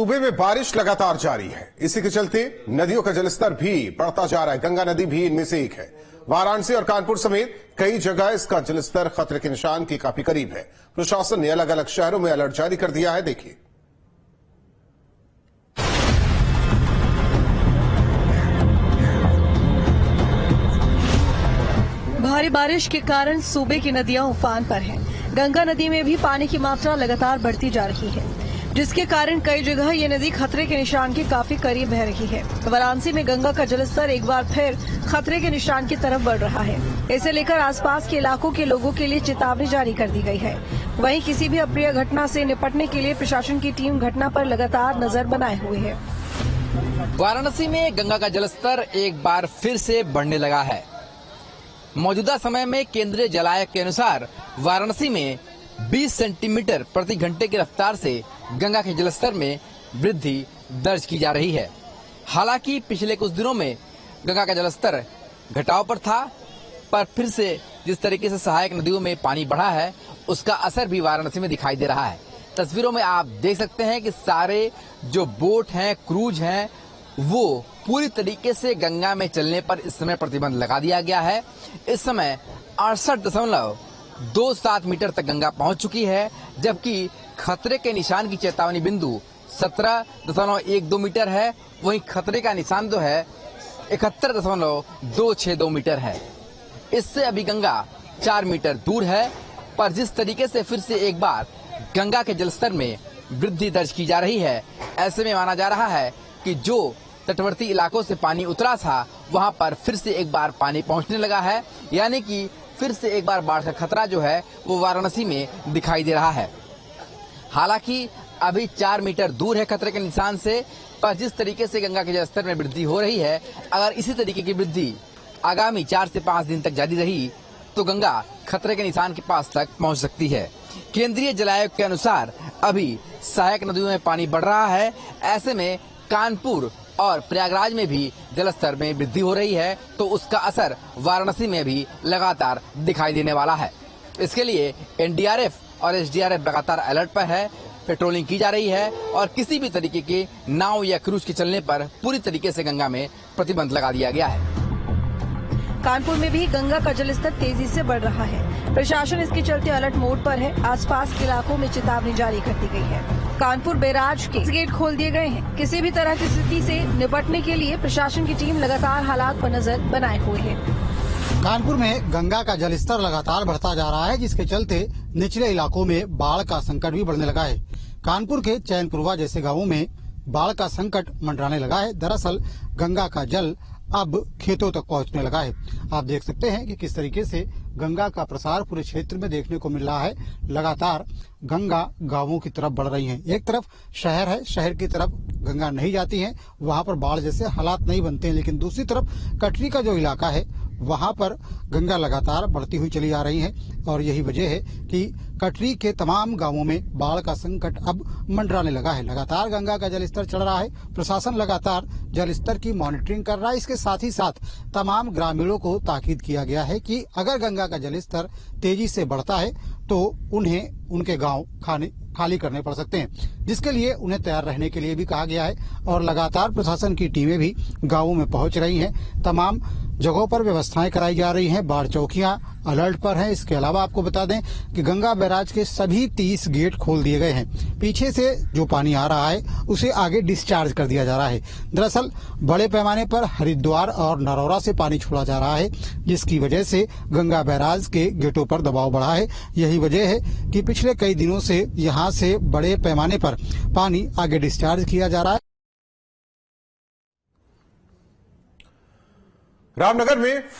सूबे में बारिश लगातार जारी है। इसी के चलते नदियों का जलस्तर भी बढ़ता जा रहा है। गंगा नदी भी इनमें से एक है। वाराणसी और कानपुर समेत कई जगह इसका जलस्तर खतरे के निशान के काफी करीब है। प्रशासन ने अलग अलग शहरों में अलर्ट जारी कर दिया है। देखिए, भारी बारिश के कारण सूबे की नदियां उफान पर हैं। गंगा नदी में भी पानी की मात्रा लगातार बढ़ती जा रही है, जिसके कारण कई जगह ये नदी खतरे के निशान के काफी करीब बह रही है। वाराणसी में गंगा का जलस्तर एक बार फिर खतरे के निशान की तरफ बढ़ रहा है। इसे लेकर आसपास के इलाकों के लोगों के लिए चेतावनी जारी कर दी गई है। वहीं किसी भी अप्रिय घटना से निपटने के लिए प्रशासन की टीम घटना पर लगातार नजर बनाए हुए है। वाराणसी में गंगा का जलस्तर एक बार फिर से बढ़ने लगा है। मौजूदा समय में केंद्रीय जल आयोग के अनुसार वाराणसी में 20 सेंटीमीटर प्रति घंटे की रफ्तार से गंगा के जलस्तर में वृद्धि दर्ज की जा रही है। हालांकि पिछले कुछ दिनों में गंगा का जलस्तर घटाव पर था, पर फिर से जिस तरीके से सहायक नदियों में पानी बढ़ा है, उसका असर भी वाराणसी में दिखाई दे रहा है। तस्वीरों में आप देख सकते हैं कि सारे जो बोट हैं, क्रूज हैं, वो पूरी तरीके से गंगा में चलने पर इस समय प्रतिबंध लगा दिया गया है। इस समय 68.27 मीटर तक गंगा पहुंच चुकी है, जबकि खतरे के निशान की चेतावनी बिंदु 17.12 मीटर है। वहीं खतरे का निशान जो है 71.262 मीटर है। इससे अभी गंगा 4 मीटर दूर है, पर जिस तरीके से फिर से एक बार गंगा के जलस्तर में वृद्धि दर्ज की जा रही है, ऐसे में माना जा रहा है कि जो तटवर्ती इलाकों से पानी उतरा था, वहां पर फिर से एक बार पानी पहुंचने लगा है। यानी कि फिर से एक बार बाढ़ का खतरा जो है वो वाराणसी में दिखाई दे रहा है। हालांकि अभी 4 मीटर दूर है खतरे के निशान से, पर जिस तरीके से गंगा के जलस्तर में वृद्धि हो रही है, अगर इसी तरीके की वृद्धि आगामी 4 से 5 दिन तक जारी रही तो गंगा खतरे के निशान के पास तक पहुंच सकती है। केंद्रीय जल आयोग के अनुसार अभी सहायक नदियों में पानी बढ़ रहा है। ऐसे में कानपुर और प्रयागराज में भी जलस्तर में वृद्धि हो रही है, तो उसका असर वाराणसी में भी लगातार दिखाई देने वाला है। इसके लिए एनडीआरएफ और एसडीआरएफ लगातार अलर्ट पर है। पेट्रोलिंग की जा रही है और किसी भी तरीके के नाव या क्रूज के चलने पर पूरी तरीके से गंगा में प्रतिबंध लगा दिया गया है। कानपुर में भी गंगा का जलस्तर तेजी से बढ़ रहा है। प्रशासन इसके चलते अलर्ट मोड पर है। आसपास के इलाकों में चेतावनी जारी कर दी गई है। कानपुर बैराज के गेट खोल दिए गए हैं। किसी भी तरह की स्थिति से निपटने के लिए प्रशासन की टीम लगातार हालात पर नजर बनाए हुए है। कानपुर में गंगा का जलस्तर लगातार बढ़ता जा रहा है, जिसके चलते निचले इलाकों में बाढ़ का संकट भी बढ़ने लगा है। कानपुर के चैनपुरवा जैसे गाँवों में बाढ़ का संकट मंडराने लगा है। दरअसल गंगा का जल अब खेतों तक पहुंचने लगा है। आप देख सकते हैं कि किस तरीके से गंगा का प्रसार पूरे क्षेत्र में देखने को मिल रहा है। लगातार गंगा गांवों की तरफ बढ़ रही है। एक तरफ शहर है, शहर की तरफ गंगा नहीं जाती है, वहां पर बाढ़ जैसे हालात नहीं बनते हैं, लेकिन दूसरी तरफ कटरी का जो इलाका है, वहां पर गंगा लगातार बढ़ती हुई चली आ रही है। और यही वजह है कि कटरी के तमाम गांवों में बाढ़ का संकट अब मंडराने लगा है। लगातार गंगा का जलस्तर चढ़ रहा है। प्रशासन लगातार जलस्तर की मॉनिटरिंग कर रहा है। इसके साथ ही साथ तमाम ग्रामीणों को ताकीद किया गया है कि अगर गंगा का जलस्तर तेजी से बढ़ता है तो उन्हें उनके गांव खाली करने पड़ सकते हैं, जिसके लिए उन्हें तैयार रहने के लिए भी कहा गया है। और लगातार प्रशासन की टीमें भी गांवों में पहुंच रही हैं। तमाम जगहों पर व्यवस्थाएं कराई जा रही हैं। बाढ़ चौकियां अलर्ट पर हैं। इसके अलावा आपको बता दें कि गंगा बैराज के सभी 30 गेट खोल दिए गए हैं। पीछे से जो पानी आ रहा है उसे आगे डिस्चार्ज कर दिया जा रहा है। दरअसल बड़े पैमाने पर हरिद्वार और नरौरा से पानी छोड़ा जा रहा है, जिसकी वजह से गंगा बैराज के गेटों पर दबाव बढ़ा है। यही वजह है कि पिछले कई दिनों से यहाँ से बड़े पैमाने पर पानी आगे डिस्चार्ज किया जा रहा है। रामनगर में